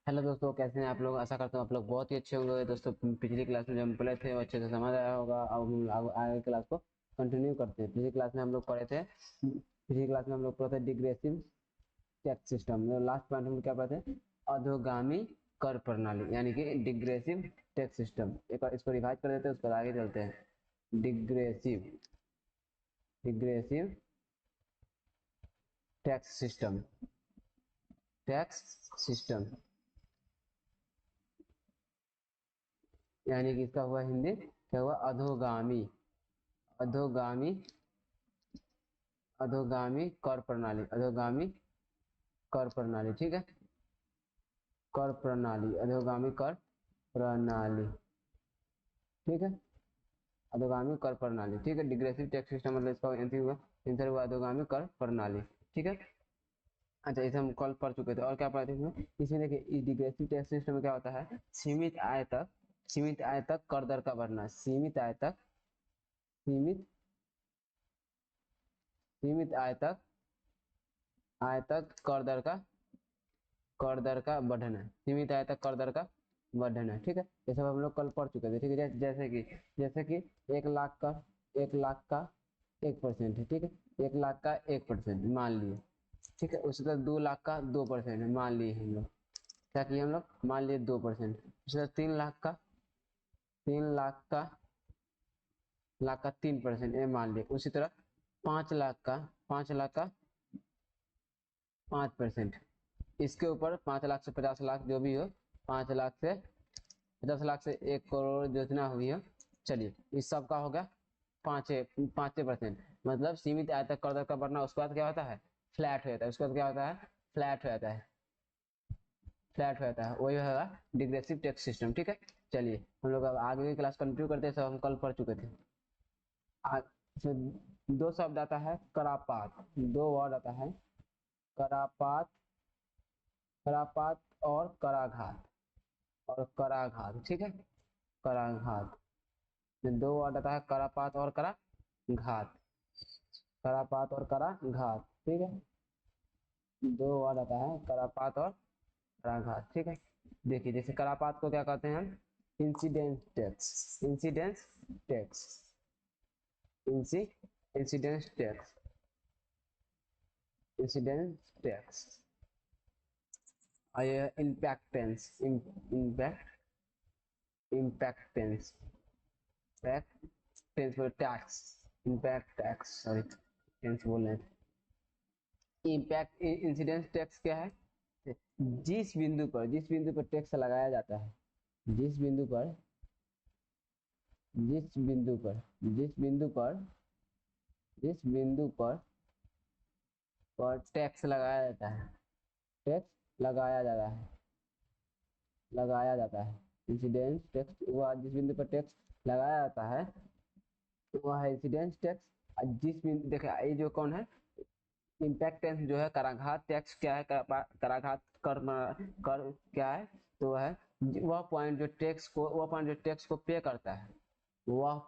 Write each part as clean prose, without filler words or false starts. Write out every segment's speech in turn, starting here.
Hello दोस्तों, कैसे हैं आप लोग। आशा करता हूँ आप लोग बहुत ही अच्छे होंगे दोस्तों। पिछली क्लास में जो हम पढ़े थे वो अच्छे से समझ आया होगा। अब हम आगे क्लास को कंटिन्यू करते हैं। पिछली क्लास में हम लोग पढ़े थे पिछली क्लास में हम लोग पढ़े थे डिग्रेसिव टैक्स सिस्टम। लास्ट पॉइंट हम क्या पढ़े थे? अधोगामी कर प्रणाली, यानी कि डिग्रेसिव टैक्स सिस्टम। एक बार इसको रिवाइज कर देते हैं, उसके बाद आगे चलते हैं। डिग्रेसिव डिग्रेसिव टैक्स सिस्टम। टैक्स सिस्टम यानी कि इसका हुआ हिंदी क्या हुआ? अधोगामी। अधोगामी अधोगामी कर प्रणाली। अधोगामी कर प्रणाली, ठीक है। कर प्रणाली, अधोगामी कर प्रणाली, ठीक है। अधोगामी कर प्रणाली, ठीक है। डिग्रेसिव टैक्स सिस्टम मतलब इसका आंसर हुआ, अधोगामी कर प्रणाली, ठीक है। अच्छा, इसे हम कल पढ़ चुके थे। और क्या पढ़े थे इसमें? इसमें देखिए, इस डिग्रेसिव टैक्स सिस्टम में क्या होता है? सीमित आय तक कर दर का बढ़ना। सीमित सीमित आय तक कर दर का बढ़ना। सीमित आय तक कर दर का बढ़ना, ठीक है। ये सब हम लोग कल पढ़ चुके थे, ठीक है। जैसे कि 1 लाख का 1 लाख का 1% है, ठीक है। 1 लाख का 1% मान लिए, ठीक है। उसी तरह 2 लाख का 2% है, मान लिए हम लोग। क्या किए हम लोग? मान लिए 2%। उसी तरह 3 लाख का 3% ये मान लिए। उसी तरह 5 लाख का 5%। इसके ऊपर 5 लाख से 50 लाख जो भी हो, 5 लाख से 50 लाख से 1 करोड़ जितना हुई हो, चलिए इस सब का हो गया 5%। मतलब सीमित आय तक कर दर का बढ़ना। उसके बाद क्या होता है? फ्लैट हो जाता है। उसके बाद क्या होता है? फ्लैट हो जाता है। फ्लैट हो जाता है, वही होगा डिग्रेसिव टैक्स सिस्टम, ठीक है। चलिए हम लोग अब आगे की क्लास कंटिन्यू करते हैं। सब हम कल पढ़ चुके थे। आज इसमें दो शब्द आता है, करापात। दो वर्ड आता है, करापात। करापात और कराघात, ठीक है। कराघात। दो वर्ड आता है, करापात और कराघात। करापात और कराघात, ठीक है। दो वर्ड आता है, करापात और कराघात, ठीक है। देखिए, जैसे करापात को क्या कहते हैं हम? Incidence tax. इंसी इंसिडेंस टैक्स। Incidence tax. और ये इम्पैक्टेंस tax. Impact tax, sorry tense बोल रहे हैं। इम्पैक्ट इंसिडेंस टैक्स क्या है? जिस बिंदु पर टैक्स लगाया जाता है, जिस बिंदु पर जिस बिंदु पर जिस बिंदु पर जिस बिंदु पर टैक्स लगाया जाता है, टैक्स लगाया जाता है इंसिडेंस टैक्स। वह जिस बिंदु पर टैक्स लगाया जाता है तो वह है इंसिडेंस टैक्स। जिस बिंदु, देखिए ये जो कौन है? इम्पैक्ट टैक्स जो है। कराघात टैक्स क्या है? कराघात कर क्या है? तो वह है वह पॉइंट जो टैक्स को पे करता है। वह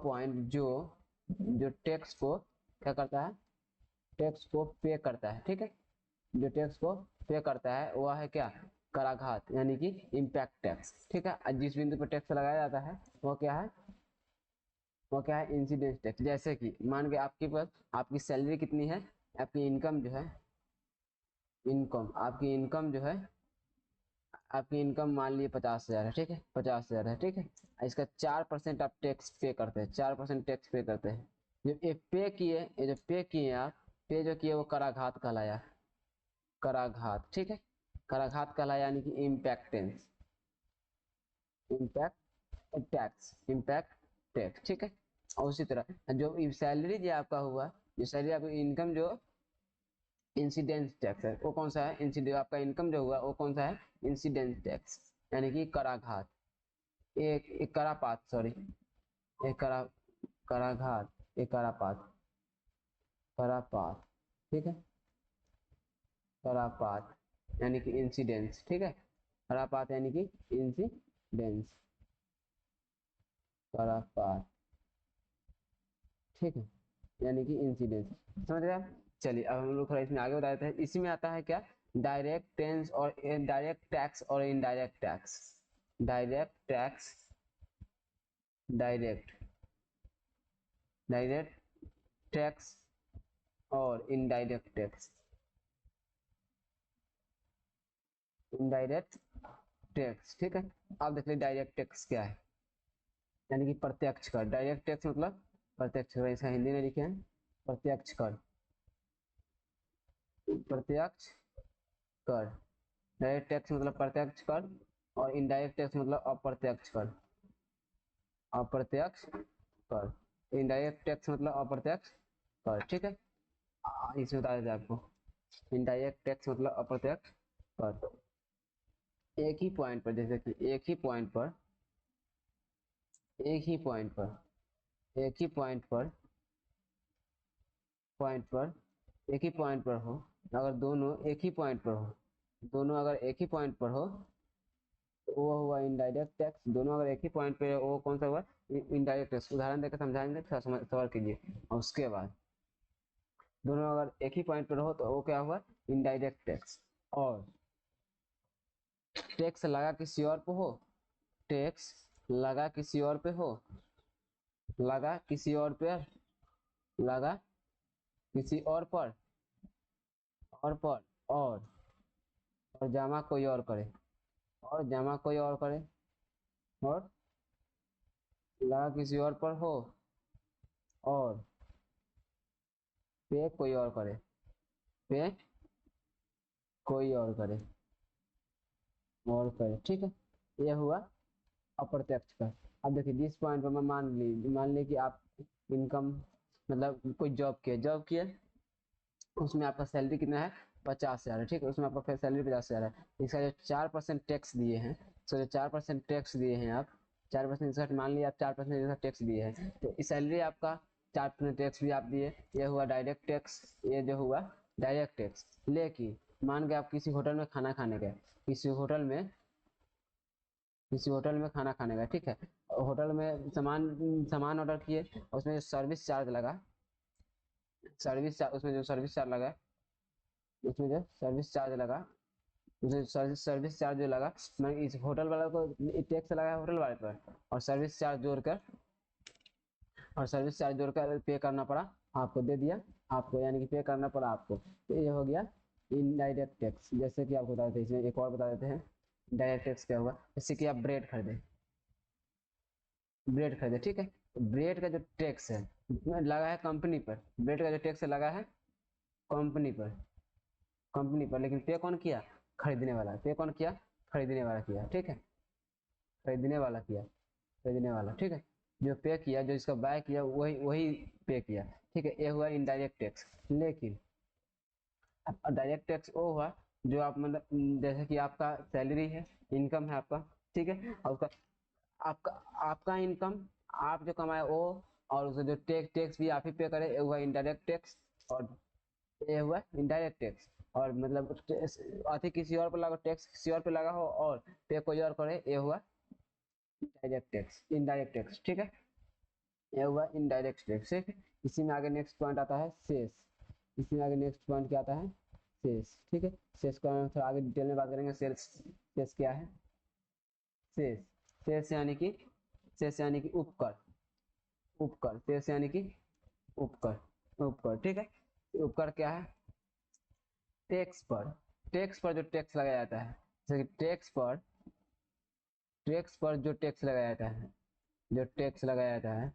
पॉइंट जो जो टैक्स को क्या करता है? टैक्स को पे करता है, ठीक है। जो टैक्स को पे करता है वह है क्या? कराघात, यानी कि इम्पैक्ट टैक्स, ठीक है। जिस बिंदु पर टैक्स लगाया जाता है वो क्या है? Incidence tax. जैसे कि मान के आपके पास आपकी सैलरी कितनी है? आपकी इनकम जो है, आपकी इनकम मान लिए 50,000 है, ठीक है। 50,000 है, ठीक है। इसका 4% आप टैक्स पे करते हैं। 4% टैक्स पे करते हैं। ये जो पे किए आप, पे जो किए वो कराघात कहलाया। कराघात, ठीक है। कराघात कहलाया, यानी कि इम्पैक्ट टैक्स, ठीक है। और उसी तरह जो सैलरी जो आपका हुआ, जो सैलरी आपकी इनकम जो इंसिडेंस टैक्स है, वो कौन सा है? इंसिडेंट। आपका इनकम जो हुआ वो कौन सा है? इंसिडेंस टैक्स, यानी कि कराघात। एक करापात, सॉरी। एक कराघात, एक करापात, ठीक है। करापात यानी कि इंसिडेंस, ठीक है। करापात यानी कि इंसिडेंस। करापात, ठीक है, यानी कि इंसिडेंस। समझ गए आप? चलिए अब हम लोग थोड़ा इसमें आगे बता देते हैं। इसी में आता है क्या, डायरेक्ट टैक्स और डायरेक्ट टैक्स और indirect tax. Direct tax, direct direct tax और इनडायरेक्ट टैक्स। इनडायरेक्ट टैक्स, ठीक है। अब देख लीजिए डायरेक्ट टैक्स क्या है, यानी कि प्रत्यक्ष कर। डायरेक्ट टैक्स मतलब प्रत्यक्ष कर, इसका हिंदी में लिखे हैं प्रत्यक्ष कर। प्रत्यक्ष कर, डायरेक्ट टैक्स मतलब प्रत्यक्ष कर, और इनडायरेक्ट टैक्स मतलब अप्रत्यक्ष कर। अप्रत्यक्ष कर, इनडायरेक्ट टैक्स मतलब अप्रत्यक्ष कर, ठीक है। इसमें बता देते हैं आपको, इनडायरेक्ट टैक्स मतलब अप्रत्यक्ष कर। एक ही पॉइंट पर, जैसे कि एक ही पॉइंट पर, एक ही पॉइंट पर, एक ही पॉइंट पर, एक ही पॉइंट पर हो, अगर दोनों एक ही पॉइंट पर हो, दोनों अगर एक ही पॉइंट पर हो तो वो हुआ इनडायरेक्ट टैक्स। दोनों अगर एक ही पॉइंट पे वो कौन सा हुआ, इनडायरेक्ट टैक्स। उदाहरण देकर समझाएंगे, थोड़ा सवाल कीजिए। और उसके बाद दोनों अगर एक ही पॉइंट पर हो तो वो क्या हुआ, इनडायरेक्ट टैक्स। और टैक्स लगा किसी और पे हो, टैक्स लगा किसी और पे हो, लगा किसी और पे, लगा किसी और पर, और जमा कोई और करे, और जमा कोई और करे, और लगा किसी और पर हो, और पे कोई और करे, पे कोई और करे, ठीक है। ये हुआ अप्रत्यक्ष कर। अब देखिए जिस पॉइंट पर मैं मान ली कि आप इनकम मतलब कोई जॉब किए, उसमें आपका सैलरी कितना है, 50,000 है, ठीक है। उसमें आपका सैलरी 50,000 है। इसका जो 4% टैक्स दिए हैं, तो जो 4% टैक्स दिए हैं आप, 4% इसका मान लिया आप 4% इसका टैक्स दिए हैं, तो इस सैलरी आपका 4% टैक्स भी आप दिए, ये हुआ डायरेक्ट टैक्स। ये जो हुआ डायरेक्ट टैक्स। लेकिन मान के आप किसी होटल में खाना खाने गए, किसी होटल में, किसी होटल में खाना खाने गए, ठीक है। होटल में सामान सामान ऑर्डर किए, उसमें जो सर्विस चार्ज लगा, सर्विस चार्ज, उसमें जो सर्विस चार्ज लगा, उसमें जो सर्विस चार्ज लगा, जो सर्विस चार्ज जो लगा, मैं इस होटल वाला को टैक्स लगा है होटल वाले पर, और सर्विस चार्ज जोड़कर, और सर्विस चार्ज जोड़कर पे करना पड़ा आपको, दे दिया आपको, यानी कि पे करना पड़ा आपको। तो ये हो गया इनडायरेक्ट टैक्स। जैसे कि आपको बता देते हैं, इसमें एक और बता देते हैं डायरेक्ट टैक्स क्या हुआ। जैसे कि आप ब्रेड खरीदे, ब्रेड खरीदे, ठीक है। तो ब्रेड का जो टैक्स है लगा है कंपनी पर, ब्रेड का जो टैक्स लगा है कंपनी पर, कंपनी पर, लेकिन पे कौन किया, खरीदने वाला। पे कौन किया, खरीदने वाला किया, ठीक है। खरीदने वाला किया, खरीदने वाला, ठीक है। जो पे किया, जो इसका बाय किया, वही वही पे किया, ठीक है। ये हुआ इनडायरेक्ट टैक्स। लेकिन डायरेक्ट टैक्स वो हुआ जो आप मतलब जैसे कि आपका सैलरी है, इनकम है आपका, ठीक है। और उसका आपका आपका इनकम, आप जो कमाए वो, और उसका जो टैक्स टैक्स भी आप ही पे करे, ये हुआ इनडायरेक्ट टैक्स। और ये हुआ इनडायरेक्ट टैक्स। और मतलब अति किसी और पर लगा, टैक्स किसी और पे लगा हो और पे कोई और करे, ये हुआ डायरेक्ट टैक्स, इनडायरेक्ट टैक्स, ठीक है। ये हुआ इनडायरेक्ट टैक्स, ठीक है। इसी में आगे नेक्स्ट पॉइंट आता है शेष। इसी में आगे नेक्स्ट पॉइंट क्या आता है, शेष, ठीक है। शेष का थोड़ा आगे डिटेल में बात करेंगे। शेष, शेष क्या है, शेष, शेष यानी कि, शेष यानी कि उपकर, उपकर, शेष यानी कि उपकर, उपकर, ठीक है। उपकर क्या है, टैक्स पर, टैक्स पर जो टैक्स लगाया जाता है, जैसे कि टैक्स पर, टैक्स पर जो टैक्स लगाया जाता है, जो टैक्स लगाया जाता है।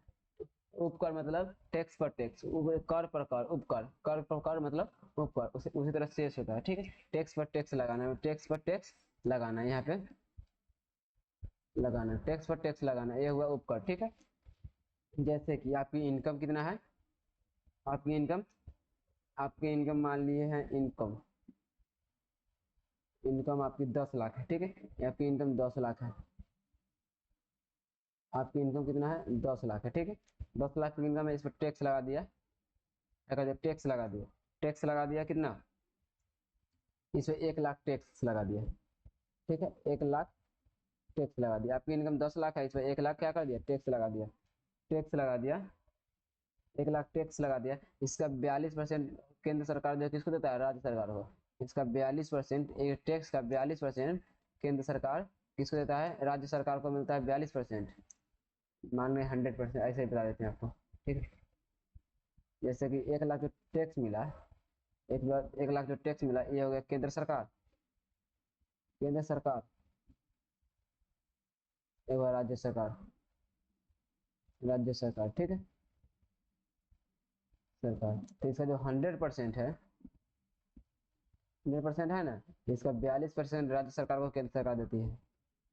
उपकर मतलब टैक्स पर टैक्स, कर पर कर, उपकर, कर पर कर मतलब उपकर, उसी तरह शेष होता है, ठीक है। टैक्स पर टैक्स लगाना, टैक्स पर टैक्स लगाना, यहाँ पे लगाना, टैक्स पर टैक्स लगाना, ये हुआ उपकर, ठीक है। जैसे कि आपकी इनकम कितना है, आपकी इनकम, आपकी इनकम मान लिए हैं इनकम, इनकम आपकी 10 लाख है, ठीक है। आपकी इनकम 10 लाख है, आपकी इनकम कितना है, 10 लाख है, ठीक है। 10 लाख की इनकम है, इस पर टैक्स लगा दिया, क्या कर दिया, टैक्स लगा दिया, टैक्स लगा दिया कितना, इस पर 1 लाख टैक्स लगा दिया, ठीक है। 1 लाख टैक्स लगा दिया। आपकी इनकम 10 लाख है, इस पर 1 लाख क्या कर दिया, टैक्स लगा दिया, टैक्स लगा दिया। 1 लाख टैक्स लगा दिया, इसका 42% केंद्र सरकार जो किसको देता है, राज्य सरकार को। इसका 42%, टैक्स का 42% केंद्र सरकार किसको देता है, राज्य सरकार को मिलता है 42%। मान लीजिए 100%, ऐसे ही बता देते हैं आपको, ठीक है। जैसे कि 1 लाख जो टैक्स मिला, 1 लाख जो टैक्स मिला, ये हो गया केंद्र सरकार, केंद्र सरकार, एक बार राज्य सरकार, राज्य सरकार, ठीक है, सरकार। तो इसका जो 100% है, 100% है ना, इसका 42% राज्य सरकार को केंद्र सरकार देती है,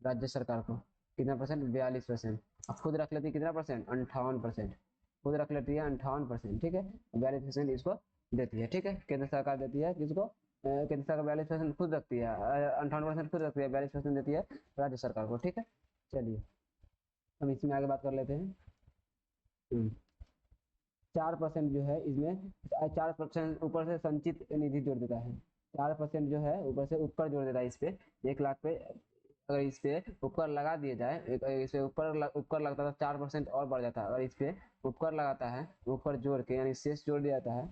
राज्य सरकार को कितना परसेंट, 42%। अब खुद रख लेती है कितना परसेंट, 58%, खुद रख लेती है 58%, ठीक है। 42% इसको देती है, ठीक है, केंद्र सरकार देती है किसको, केंद्र सरकार 42% खुद रखती है, 58% खुद रखती है, 42% देती है राज्य सरकार को, ठीक है। चलिए हम इसमें आगे बात कर लेते हैं। 4% जो है इसमें, 4% ऊपर से संचित निधि जोड़ देता है, 4% जो है ऊपर से उपकर जोड़ देता है इस पे, 1 लाख पे अगर इस पे उपकर लगा दिया जाए, इस पे उपकर लगता है तो 4% और बढ़ जाता है। अगर इस पे उपकर लगाता है, ऊपर जोड़ के यानी शेष जोड़ दिया जाता है,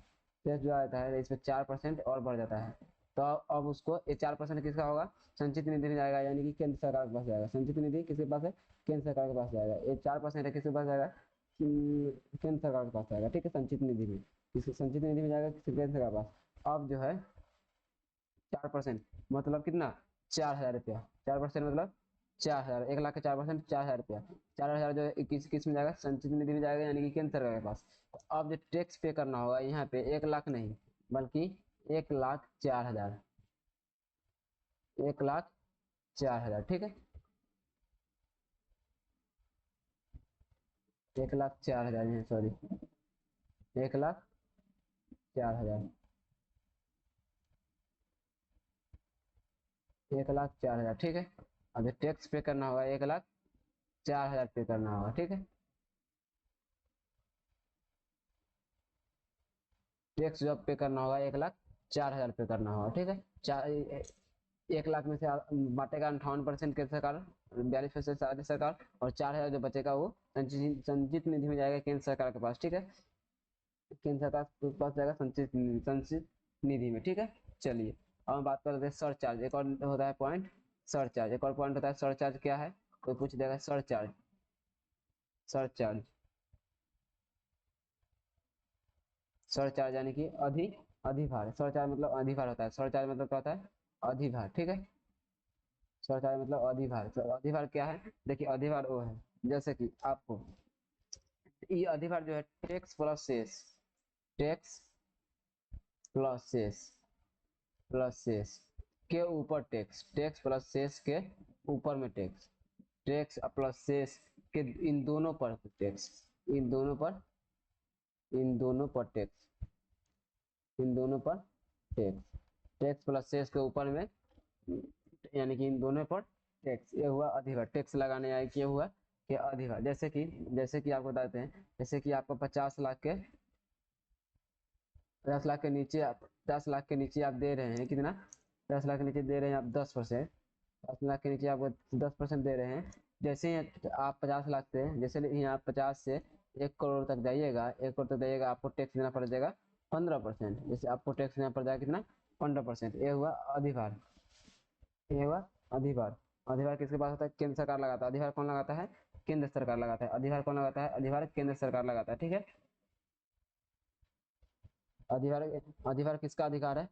शेष जोड़ा जाता है, तो इस पे 4% और बढ़ जाता है। तो अब उसको ये 4% किसका होगा, संचित निधि में जाएगा, यानी कि केंद्र सरकार के पास जाएगा। संचित निधि किसके पास है, केंद्र सरकार के पास जाएगा। ये 4% है, किसके पास जाएगा, केंद्र सरकार के पास जाएगा, ठीक है, संचित निधि में, किसके संचित निधि में जाएगा, केंद्र सरकार के पास। अब जो है 4% मतलब कितना, 4,000 रुपया, 4% मतलब 4,000, 1 लाख के 4% 4,000 रुपया, 4,000 जो है किस किस में जाएगा, संचित निधि में जाएगा, यानी कि केंद्र सरकार के पास। तो अब जो टैक्स पे करना होगा यहाँ पे 1 लाख नहीं, बल्कि 1,04,000, 1,04,000, ठीक है, 1,04,000, सॉरी, 1,04,000, 1,04,000, ठीक है। अब जो टैक्स पे करना होगा 1,04,000 पे करना होगा, ठीक है। टैक्स जब पे करना होगा 1,04,000 पे करना होगा, ठीक है। 1 लाख में से बांटेगा 58% केंद्र सरकार, 42% राज्य सरकार, और 4,000 जो बचेगा वो संचित निधि में जाएगा केंद्र सरकार के पास, ठीक है, केंद्र सरकार के पास जाएगा संचित निधि में, ठीक है। चलिए अब हम बात करते हैं सरचार्ज। एक और होता है पॉइंट, सरचार्ज, एक और पॉइंट होता है सरचार्ज। क्या है, कोई पूछ देगा सरचार्ज, सरचार्ज, सरचार्ज यानी कि अधिभार। सरचार्ज मतलब अधिभार होता है, सरचार्ज मतलब क्या होता है, अधिभार, ठीक है। सरचार्ज मतलब अधिभार। तो अधिभार क्या है, देखिए अधिभार वो है, जैसे कि आपको ये अधिभार जो है टैक्स प्लस शेष, टैक्स प्लस शेष, प्लस शेष के ऊपर टैक्स, टैक्स प्लस शेष के ऊपर में टैक्स, टैक्स प्लस शेष के इन दोनों पर टैक्स, इन दोनों पर, इन दोनों पर टैक्स, इन दोनों पर टैक्स, टैक्स प्लस शेष के ऊपर में, यानी कि इन दोनों पर टैक्स, ये हुआ अधिभार। टैक्स लगाने आए किया हुआ कि अधिभार। जैसे कि आपको बताते हैं, जैसे कि आपको 50 लाख के नीचे आप 10 लाख के नीचे आप दे रहे हैं कितना, 10 लाख के नीचे दे रहे हैं आप 10%, 10 लाख के नीचे आपको 10% दे रहे हैं। जैसे ही आप 50 लाख से, जैसे ही आप 50 से 1 करोड़ तक जाइएगा, 1 करोड़ तक जाइएगा, आपको टैक्स देना पड़ जाएगा 15%। जैसे आपको टैक्स देना पड़ जाएगा कितना, 15%। ये हुआ अधिभार, ये हुआ अधिभार। अधिभार किसके पास होता है, केंद्र सरकार लगाता है। अधिभार कौन लगाता है, केंद्र सरकार लगाता है। अधिभार कौन लगाता है, अधिभार केंद्र सरकार लगाता है, ठीक है। अधिभार, अधिभार किसका अधिकार है,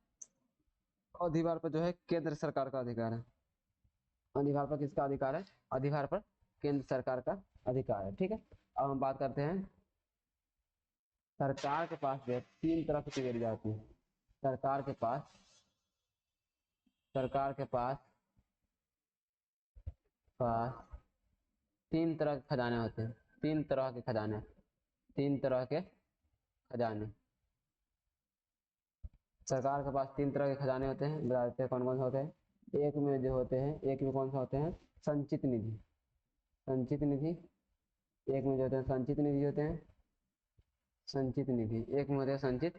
अधिभार पर जो है केंद्र सरकार का अधिकार है। अधिभार पर किसका अधिकार है, अधिभार पर केंद्र सरकार का अधिकार है, ठीक है। अब हम बात करते हैं सरकार के पास जो है 3 तरह की चीजें दी जाती है। सरकार के पास, सरकार के पास 3 तरह के खजाने होते हैं, 3 तरह के खजाने, 3 तरह के खजाने। सरकार के पास 3 तरह के खजाने होते हैं, बता देते हैं कौन कौन से होते हैं। एक में जो होते हैं, एक में कौन सा होते हैं, संचित निधि, संचित निधि। एक में जो होते हैं संचित निधि होते हैं, संचित निधि, एक में होते हैं संचित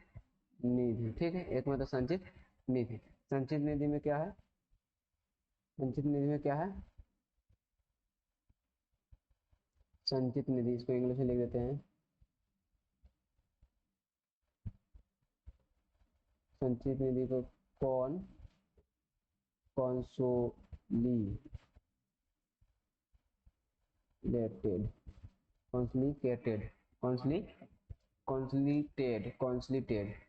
निधि, ठीक है, एक में तो संचित निधि। संचित निधि में क्या है, संचित निधि में क्या है, संचित निधि, इसको इंग्लिश में लिख देते हैं, संचित निधि को कंसोलिडेटेड कंसोलिडेटेड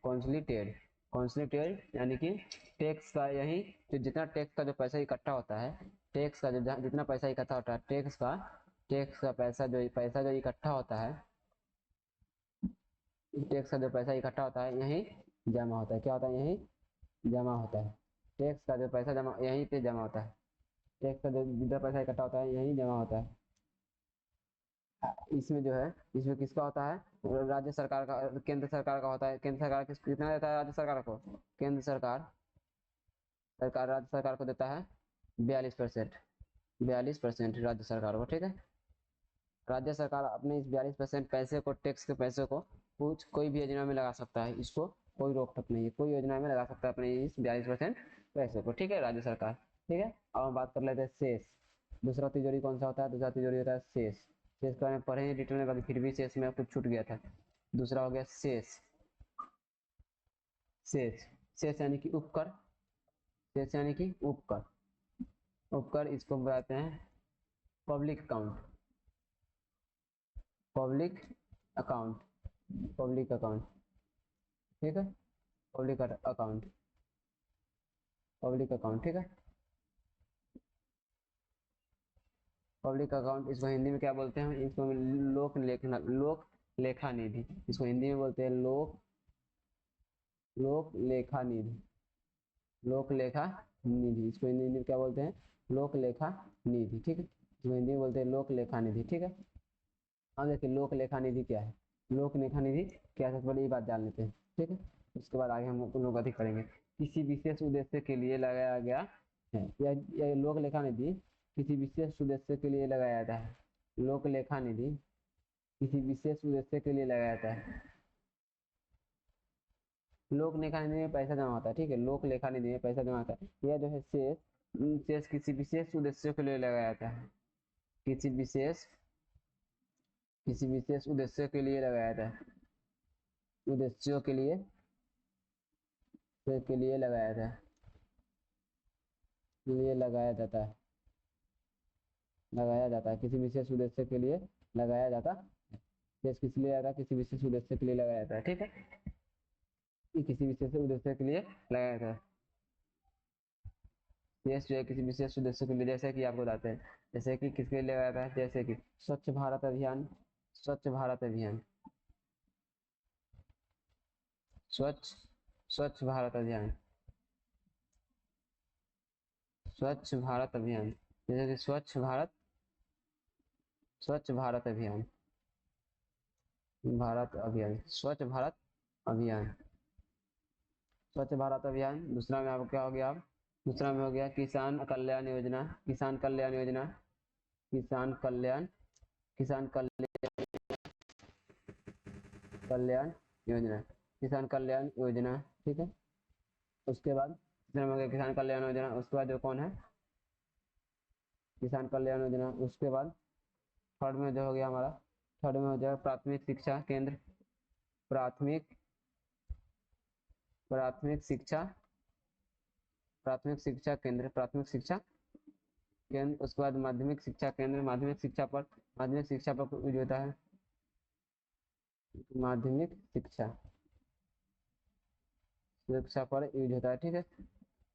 कंसोलिडेटेड यानी कि टैक्स का यही जो जितना टैक्स का जो पैसा इकट्ठा होता है, टैक्स का जो जितना पैसा इकट्ठा होता है, टैक्स का पैसा जो इकट्ठा होता है, टैक्स का जो पैसा इकट्ठा होता है यही जमा होता है। क्या होता है? यही जमा होता है। टैक्स का जो पैसा जमा यहीं पे जमा होता है। टैक्स का जो जितना पैसा इकट्ठा होता है यही जमा होता है। इसमें जो है, इसमें किसका होता है? राज्य सरकार का, केंद्र सरकार का होता है। केंद्र सरकार कितना देता है राज्य सरकार को? केंद्र सरकार राज्य सरकार को देता है 42%। 42% राज्य सरकार को, ठीक है। राज्य सरकार अपने इस 42% पैसे को, टैक्स के पैसे को कुछ कोई भी योजना में लगा सकता है। इसको कोई रोक टोक नहीं है, कोई योजना में लगा सकता है अपने इस 42% पैसे को, ठीक है, राज्य सरकार। ठीक है, अब हम बात कर लेते हैं शेष। दूसरा तिजोरी कौन सा होता है? दूसरा तिजोरी होता है शेष। शेष का मैंने पढ़े डिटेल में, बाकी फिर भी शेष में कुछ छूट गया था। दूसरा हो गया शेष। शेष शेष यानी कि उपकर। शेष यानी कि उपकर। उपकर इसको बताते हैं public account. Public account, public account, ठीक है, पब्लिक अकाउंट, पब्लिक अकाउंट, ठीक है। पब्लिक अकाउंट, इसको हिंदी में क्या बोलते हैं? इसको लोक लेखा निधि। इसको हिंदी में बोलते हैं लोक लेखा निधि। लोक लेखा निधि, इसको हिंदी में क्या बोलते हैं? लोक लेखा निधि, ठीक है। इसको हिंदी में बोलते हैं लोक लेखा निधि, ठीक है। अब देखिए लोक लेखा निधि क्या है। लोक लेखा निधि क्या है, सबसे पहले ये बात जान लेते हैं, ठीक है। उसके बाद आगे हम लोग अधिक करेंगे। किसी विशेष उद्देश्य के लिए लगाया गया है, या लोक लेखा निधि किसी विशेष उद्देश्य के लिए लगाया जाता है। लोक लेखा निधि किसी विशेष उद्देश्य के लिए लगाया जाता है। लोक लेखा निधि में पैसा जमा होता है, ठीक है। लोक लेखा निधि में पैसा जमा होता है। यह जो है शेष, शेष किसी विशेष उद्देश्य के लिए लगाया जाता है। किसी विशेष उद्देश्य के लिए लगाया जाता है। उद्देश्यों के लिए लगाया जाता है। लिए लगाया जाता है। लगाया जाता है, किसी विशेष उद्देश्य के लिए लगाया जाता है। शेष किस लिए लगाया? किसी विशेष उद्देश्य के लिए लगाया जाता है, ठीक है। ये किसी विशेष उद्देश्य के लिए लगाया जाता है। शेष जो है किसी विशेष उद्देश्य के लिए, जैसे कि आपको बताते हैं, जैसे कि किसके लिए लगाया जाता है? जैसे कि स्वच्छ भारत अभियान, स्वच्छ भारत अभियान, स्वच्छ भारत अभियान, स्वच्छ भारत अभियान, जैसे कि स्वच्छ भारत अभियान, स्वच्छ भारत अभियान, स्वच्छ भारत अभियान। दूसरा में आपको क्या हो गया? अब दूसरा में हो गया किसान कल्याण योजना। किसान कल्याण योजना, किसान कल्याण, किसान कल्याण योजना, किसान कल्याण योजना, ठीक है। उसके बाद तीसरा में हो गया किसान कल्याण योजना। उसके बाद जो कौन है? किसान कल्याण योजना। उसके बाद थर्ड में जो हो गया हमारा, थर्ड में हो जाएगा प्राथमिक शिक्षा केंद्र। प्राथमिक प्राथमिक शिक्षा प्राथमिक शिक्षा केंद्र, प्राथमिक शिक्षा केंद्र। उसके बाद माध्यमिक शिक्षा केंद्र। माध्यमिक शिक्षा पर यूज होता है माध्यमिक शिक्षा पर यूज होता है, ठीक है।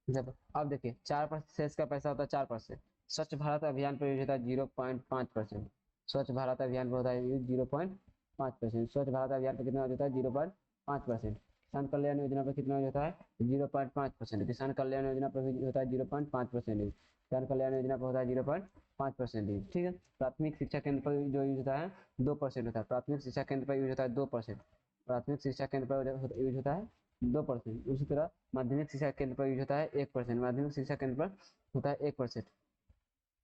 जब अब देखिए 4% शेष का पैसा होता है 4%। स्वच्छ भारत अभियान पर यूज होता है 0.5%। स्वच्छ भारत अभियान पर होता है यूज 0.5%। स्वच्छ भारत अभियान पर कितना यूज होता है? 0.5%। किसान कल्याण योजना पर कितना यूज होता है? 0.5%। किसान कल्याण योजना पर होता है 0.5%। किसान कल्याण योजना पर होता है 0.5%, ठीक है। प्राथमिक शिक्षा केंद्र पर जो यूज होता है 2% होता है। प्राथमिक शिक्षा केंद्र पर यूज होता है 2%। प्राथमिक शिक्षा केंद्र पर यूज होता है 2%। उसी तरह माध्यमिक शिक्षा केंद्र पर यूज होता है 1%। माध्यमिक शिक्षा केंद्र पर होता है 1%।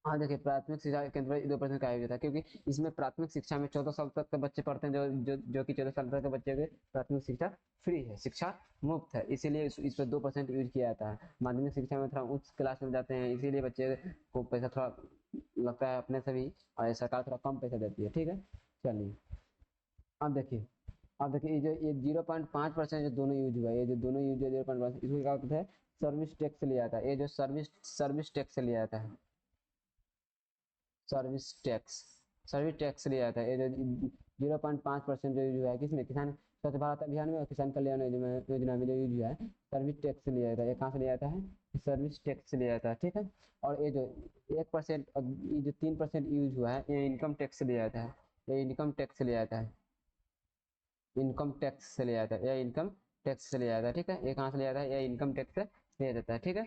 हाँ देखिए प्राथमिक शिक्षा केंद्र पर 2% का यूज होता है, क्योंकि इसमें प्राथमिक शिक्षा में 14 साल तक के बच्चे पढ़ते हैं, जो कि 14 साल तक के बच्चे के प्राथमिक शिक्षा फ्री है, शिक्षा मुफ्त है, इसीलिए इस पर 2% यूज किया जाता है। माध्यमिक शिक्षा में थोड़ा उच्च क्लास में जाते हैं, इसीलिए बच्चे को पैसा थोड़ा लगता है अपने से भी, और सरकार थोड़ा कम पैसा देती है, ठीक है। चलिए अब देखिए, अब देखिए ये 0.5% जो दोनों यूज हुआ है, ये जो दोनों यूज है 0.5, इसको क्या होता है, सर्विस टैक्स से लिया जाता है। ये जो सर्विस टैक्स से लिया जाता है, सर्विस टैक्स, सर्विस टैक्स लिया जाता है। ये जो 0.5% जो यूज हुआ है किसमें, किसान स्वच्छ भारत अभियान में और किसान कल्याण योजना में जो यूज हुआ है, सर्विस टैक्स से लिया जाता है। ये कहाँ से लिया जाता है, सर्विस टैक्स से लिया जाता है, ठीक है। और ये जो 1% और ये जो 3% यूज हुआ है, ये इनकम टैक्स से लिया जाता है। ये इनकम टैक्स से लिया जाता है, इनकम टैक्स से लिया जाता है, ये इनकम टैक्स से लिया जाता है, ठीक है। ये कहाँ से लिया जाता है, ये इनकम टैक्स से लिया जाता है, ठीक है।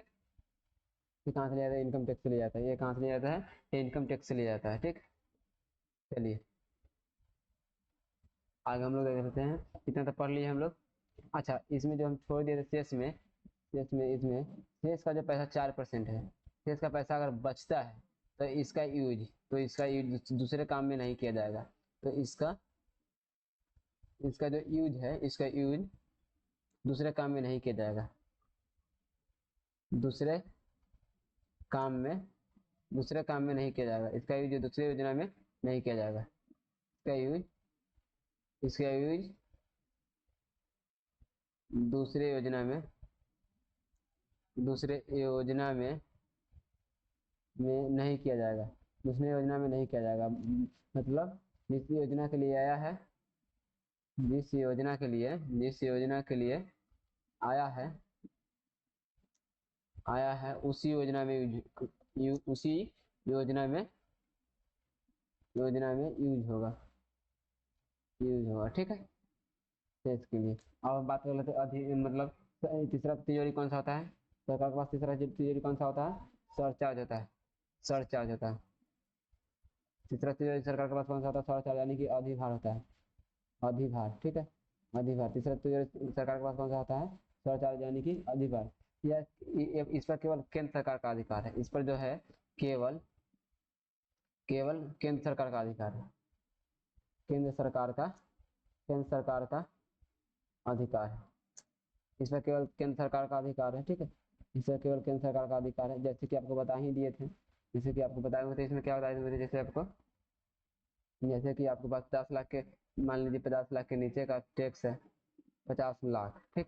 ये कहाँ से लिया जाता है, इनकम टैक्स से लिया जाता है। ये कहाँ से लिया जाता है, ये इनकम टैक्स से लिया जाता है, ठीक। चलिए आगे हम लोग देख लेते हैं, इतना तो पढ़ लिए हम लोग। अच्छा, इसमें जो हम छोड़ दिए थे शेष में, इसमें शेष का जो पैसा 4% है, शेष का पैसा अगर बचता है तो इसका यूज दूसरे काम में नहीं किया जाएगा। तो इसका इसका जो यूज है, इसका यूज दूसरे काम में नहीं किया जाएगा, दूसरे काम में दूसरे काम में नहीं किया जाएगा। इसका यूज दूसरे योजना में नहीं किया जाएगा। इसका यूज दूसरे योजना में दूसरे योजना में नहीं किया जाएगा, दूसरे योजना में नहीं किया जाएगा। मतलब जिस योजना के लिए आया है, जिस योजना के लिए आया है उसी योजना में उसी योजना में यूज होगा, ठीक है। तो इसके लिए अब बात कर लेते हैं मतलब तीसरा तिजोरी कौन सा होता है, सरकार के पास तीसरा तिजोरी कौन सा होता है, सरचार्ज होता है, सरचार्ज होता है। तीसरा तिजोरी सरकार के पास कौन सा होता है, सरचार्ज, यानी कि अधिभार होता है, अधिभार, ठीक है। अधिभार तीसरा तिजोरी सरकार के पास कौन सा होता है, सरचार्ज यानी कि अधिभार। यह इस पर केवल केंद्र सरकार का अधिकार है, इस पर जो है केवल केवल केंद्र सरकार का अधिकार है, केंद्र सरकार का अधिकार है। इस पर केवल केंद्र सरकार का अधिकार है, ठीक है। इस पर केवल केंद्र सरकार का अधिकार है, जैसे कि आपको बता ही दिए थे, जैसे कि आपको बताए हुए थे। इसमें क्या बताए हुए थे, जैसे कि आपके पास 50 लाख के, मान लीजिए 50 लाख के नीचे का टैक्स है, 50 लाख, ठीक,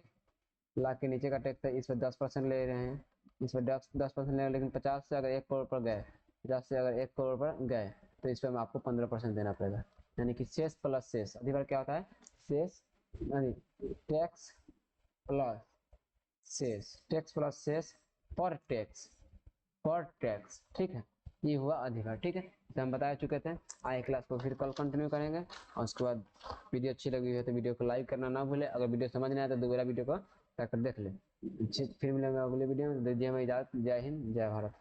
लाख के नीचे का टैक्स है, इस पर 10% ले रहे हैं, इस पर 10% ले रहे हैं, लेकिन 50 से अगर 1 करोड़ पर गए, 50 से अगर 1 करोड़ पर गए, तो इस पर आपको 15% देना पड़ेगा। यानी कि शेष प्लस शेष, अधिभार क्या होता है, शेष यानी टैक्स प्लस टैक्स प्लस शेष पर टैक्स, ठीक है। ये हुआ अधिकार, ठीक है। तो हम बता चुके थे, आए क्लास को फिर कल कंटिन्यू करेंगे। और उसके बाद वीडियो अच्छी लगी है तो वीडियो को लाइक करना ना भूले, अगर वीडियो समझ नहीं आया तो दोबारा वीडियो को जाकर देख ले। फिर मिलेंगे अगले वीडियो में, दीजिए हमें इजाजत। जय हिंद, जय भारत।